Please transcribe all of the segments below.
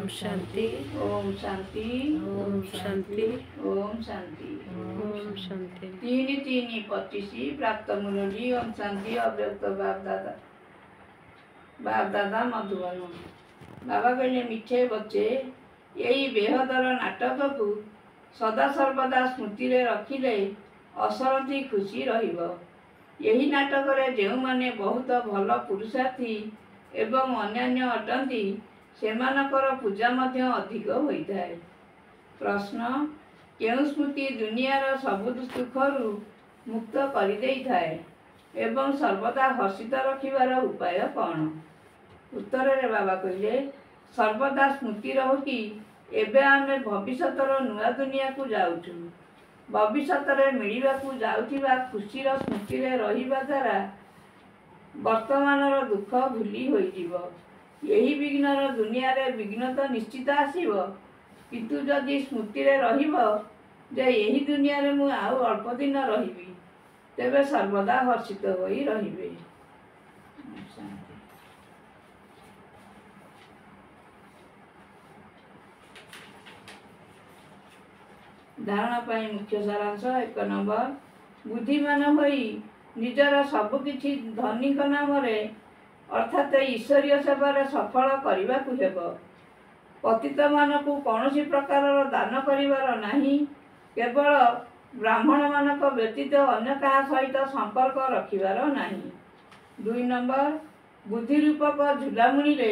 शांति ओम शांति ओम शांति ओम शांति ओम शांति 3-3-25 प्राप्त मुरली ओम शांति अव्यक्त बाप दादा मधुबन। बाबा कहले मिठे बच्चे यही बेहदर नाटक को सदा सर्वदा स्मृति रे रखिले असरती खुशी रहिबो। यही नाटक रे जो माने बहुत भल पुरुषार्थी एवं अन्यान्य अटंती सेमानकर पूजा मध्य अधिक होइथाए। प्रश्न केउ स्मृति दुनियार सबु दुखरु मुक्त करि देइथाए एवं सर्वदा हर्षित रखिबार उपाय कौन? उत्तर रे बाबा कहले सर्वदा स्मृति रहो कि एबे आमे भविष्यतर नुआ दुनिया को जाउछु। भविष्यतर मिलिबाकू जाउथिबा खुशीर स्मृति रे रहिबा द्वारा वर्तमानर दुख भूली होइजिबो। यही विघ्नर दुनिया रे विघ्न तो निश्चित आसीबो, किंतु जदि स्मृति रे रहिबो जे यही दुनिया रे मु आउ अल्प दिन रहिबी तेबे सर्वदा हर्षित होई रहिबे। धारणा पाई मुख्य सारांश 1 नंबर बुद्धिमान होई निजर सबकिछि धनिक नाम रे अर्थात ईश्वरीय सेवार सफल करबाकू हेब। पतित मानकू कौनसी प्रकार दान करिवार नाही, केवल ब्राह्मण मानक व्यतीत अन्य कहा सहित संपर्क रखिबार नाही। 2 नंबर बुद्धि रूपक झुलामुणी रे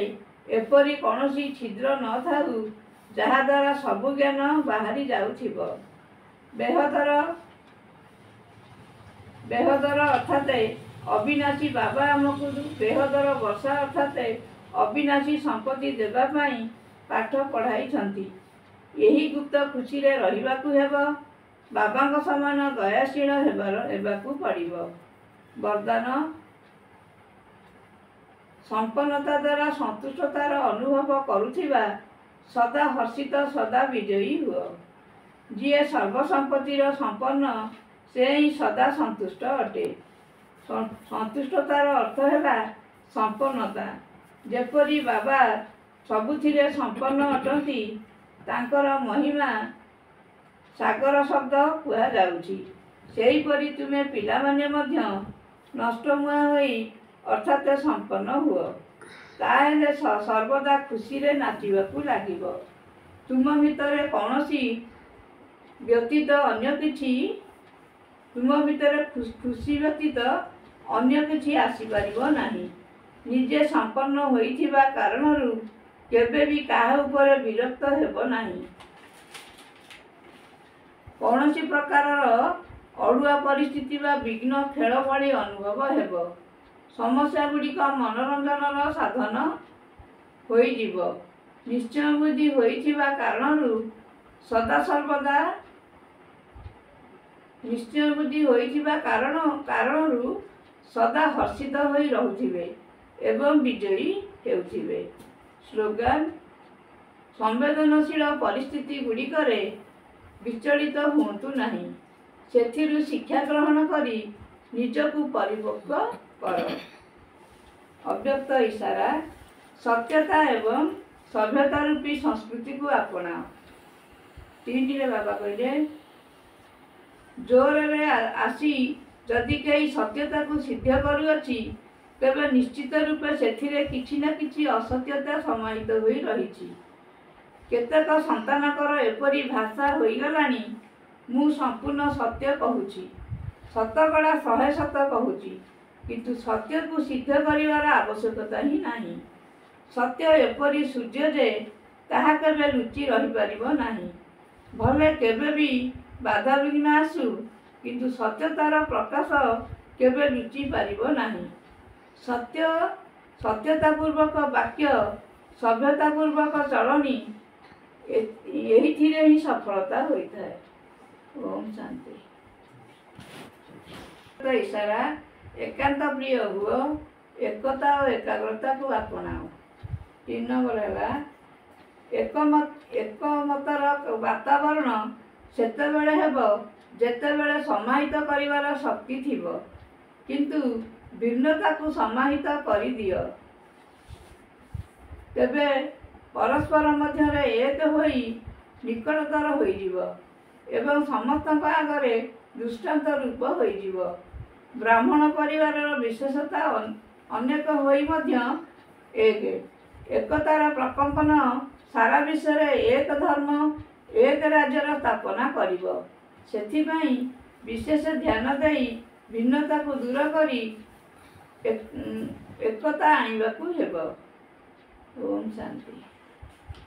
एपरी कौनसी छिद्र न थाउ जहा द्वारा सबु ज्ञान बाहरी जाउथिबो। बेहदर अर्थात अविनाशी बाबा आमको बेहदर वर्षा अर्थात अविनाशी संपत्ति देवा पाई पाठ पढ़ाई छंती। यही गुप्त खुशी रे रहिबाकू हेबो। बाबा समान दयाशील हेबाकू पड़िबो। वरदान संपन्नता द्वारा संतुष्टतार अनुभव करुथिबा सदा हर्षित सदा विजयी हुओ। जिए सर्वसंपत्तिर संपन्न से ही सदा संतुष्ट अटे। संतुष्टतार अर्थ है संपन्नता। जेपरी बाबा सबुथिरे संपन्न अटंती तांकर महिमा सागर शब्द कुआ जाउछि। सेहीपरि तुमे पिला माने मध्य नष्टमुआ होई अर्थात संपन्न हुओ। ताहेले सर्वदा खुशी रे नाचिबाकू लागिबो। तुम भितरे कौनसी व्यतीत अन्य किछि तुम भितरे खुशी व्यतीत अन्य किछि आसी परिबो नाही। निजे संपन्न होइथिबा कारणरु केबे भी काहा उपरे विरक्त हेबो नाही। कौनसी प्रकारर अड़ुआ परिस्थिति बा विघ्न खेल भली अनुभव हेबो। समस्या गुड़िक मनोरंजनर साधन होइजिबो। निश्चय बुद्धि होइथिबा कारणरु सदा सर्वदा निश्चय बुद्धि होइथिबा कारणरु सदा हर्षित होई रहुथिबे एवं विजयी हेउथिबे। स्लोगान संवेदनशील परिस्थिति गुड़िकरे विचलित हुंतु नाही। सेथिरु शिक्षा ग्रहण करी निजकू परिपक्व कर। अव्यक्त इशारा सत्यता एवं सभ्यता रूपी संस्कृति को अपनाओ। 3 रे बाबा कहले जोर रे आसी जदि कई सत्यता को सिद्ध करुअछि तेबे निश्चित रूपे सेथिरे किछि ना किछि असत्यता समाहित होई रहिछि। केतेक संतानकर एपरी भाषा होई गलानी मु संपूर्ण सत्य कहूछि, सतकड़ा 100% कहूछि, किंतु सत्य को सिद्ध करिवार आवश्यकता ही नाही। सत्य एपरी सूर्य जे ताहा केबे लुचि रहि परिबो नाही। भले केबे भी बाधा विघ्न आसु किंतु सत्यतार प्रकाश केबे लुचि पारिबो नाही। सत्यतापूर्वक वाक्य सभ्यतापूर्वक चलनी यही थिरे ही सफलता होइथाए। ओम शांति। तो इशारा एकांत प्रिय हुओ, एकता और एकाग्रता को अपनाओ। 3 नंबर है एकमतर वातावरण सेतेबेले हेबो जेतेबेले समाहित करिवार शक्ति थिबो, किंतु भिन्नता को समाहित करि दियो तेबे ପରସ୍ପର ମଧ୍ୟରେ ଏକ ହୋଇ ନିକଟତର ହୋଇଯିବ ଏବଂ ସମସ୍ତଙ୍କ ଆଗରେ ଦୃଷ୍ଟାନ୍ତ ରୂପ ହୋଇଯିବ। ବ୍ରାହ୍ମଣ ପରିବାରର ବିଶେଷତା ଅନେକ ହୋଇ ମଧ୍ୟ ଏକତାର ପ୍ରକମ୍ପନ ସାରା ବିଶ୍ୱରେ ଏକ ଧର୍ମ ଏକ ରାଜ୍ୟର ସ୍ଥାପନା କରିବ। ସେଥିପାଇଁ ବିଶେଷ ଧ୍ୟାନ ଦେଇ ଭିନ୍ନତାକୁ ଦୂର କରି ଏକତା ଆଣିବାକୁ ହେବ। ଓମ୍ ଶାନ୍ତି।